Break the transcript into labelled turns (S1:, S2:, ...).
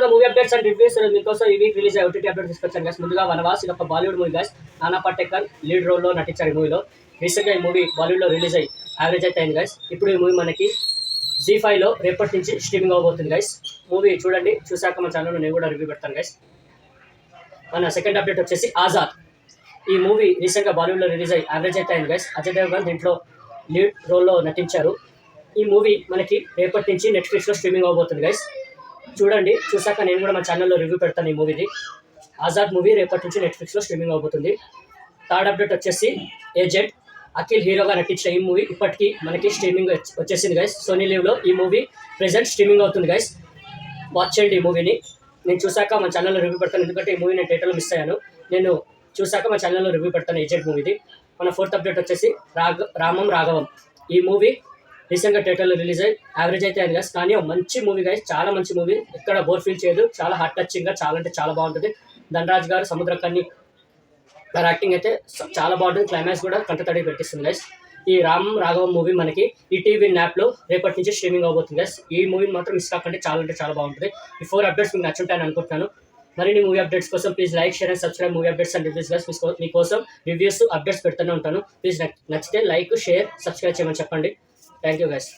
S1: కదా movie updates and reviews మీకోసం ఈ వీక్ రిలీజ్ అయ్యే ఓటీటీ అప్డేట్ తీసుకొచ్చాను గైస్. ముందుగా వనవాస్ ఇది ఒక బాలీవుడ్ మూవీ గైస్. నానా పాటేకర్ లీడ్ రోల్లో నటించారు ఈ మూవీలో. రీసెంట్గా ఈ మూవీ బాలీవుడ్లో రిలీజ్ అయ్యి యావరేజ్ అయితే అయింది గైస్. ఇప్పుడు ఈ మూవీ మనకి జీ5లో రేపటి నుంచి స్ట్రీమింగ్ అవబోతుంది గైస్. మూవీ చూడండి, చూశాక మన ఛానల్లో నేను కూడా రివ్యూ పెడతాను గైస్. మన సెకండ్ అప్డేట్ వచ్చేసి ఆజాద్. ఈ మూవీ రీసెంట్గా బాలీవుడ్లో రిలీజ్ అయ్యి యావరేజ్ అయితే అయింది గైస్. అజయ్ దేవగన్ దీంట్లో లీడ్ రోల్లో నటించారు. ఈ మూవీ మనకి రేపటి నుంచి నెట్ఫ్లిక్స్లో స్ట్రీమింగ్ అవబోతుంది గైస్. చూడండి, చూసాక నేను కూడా మా ఛానల్లో రివ్యూ పెడతాను ఈ మూవీది. ఆజాద్ మూవీ రేపటి నుంచి నెట్ఫ్లిక్స్లో స్ట్రీమింగ్ అవబోతుంది. థర్డ్ అప్డేట్ వచ్చేసి ఏజెంట్. అఖిల్ హీరోగా నటించిన ఈ మూవీ ఇప్పటికీ మనకి స్ట్రీమింగ్ వచ్చేసింది గైస్. సోనీ లీవ్లో ఈ మూవీ ప్రెజెంట్ స్ట్రీమింగ్ అవుతుంది గైస్. వాచ్ చేయండి ఈ మూవీని. నేను చూసాక మా ఛానల్లో రివ్యూ పెడతాను, ఎందుకంటే ఈ మూవీ నేను థియేటర్లో మిస్ అయ్యాను. నేను చూసాక మా ఛానల్లో రివ్యూ పెడతాను ఏజెంట్ మూవీది. మన ఫోర్త్ అప్డేట్ వచ్చేసి రామం రాఘవం. ఈ మూవీ రీసెంట్గా థియేటర్లో రిలీజ్ అయ్యి యావరేజ్ అయితే అయింది గైస్. కానీ మంచి మూవీ గైస్, చాలా మంచి మూవీ. ఎక్కడ బోర్ ఫీల్ చేయదు, చాలా హార్ట్ టచింగ్గా, చాలా అంటే చాలా బాగుంటుంది. ధనరాజ్ గారు, సముద్రకన్ని గారు యాక్టింగ్ అయితే చాలా బాగుంటుంది. క్లైమాక్స్ కూడా కంటతడి పెట్టిస్తుంది గైస్. ఈ రామం రాఘవం మూవీ మనకి ఈటీవీ యాప్లో రేపటి నుంచి స్ట్రీమింగ్ అవబోతుంది గైస్. ఈ మూవీని మాత్రం మిస్ కాకండి, చాలా అంటే చాలా బాగుంటుంది. ఈ 4 అప్డేట్స్ మీకు నచ్చుంటాయని అనుకుంటున్నాను. మరిన్ని మూవీ అప్డేట్స్ కోసం please like, share and subscribe movie updates and reviews guys. మీకోసం రివ్యూస్ అప్డేట్స్ పెడుతూనే ఉంటాను. ప్లీజ్ నచ్చితే లైక్, షేర్, సబ్స్క్రైబ్ చేయమని చెప్పండి. Thank you guys.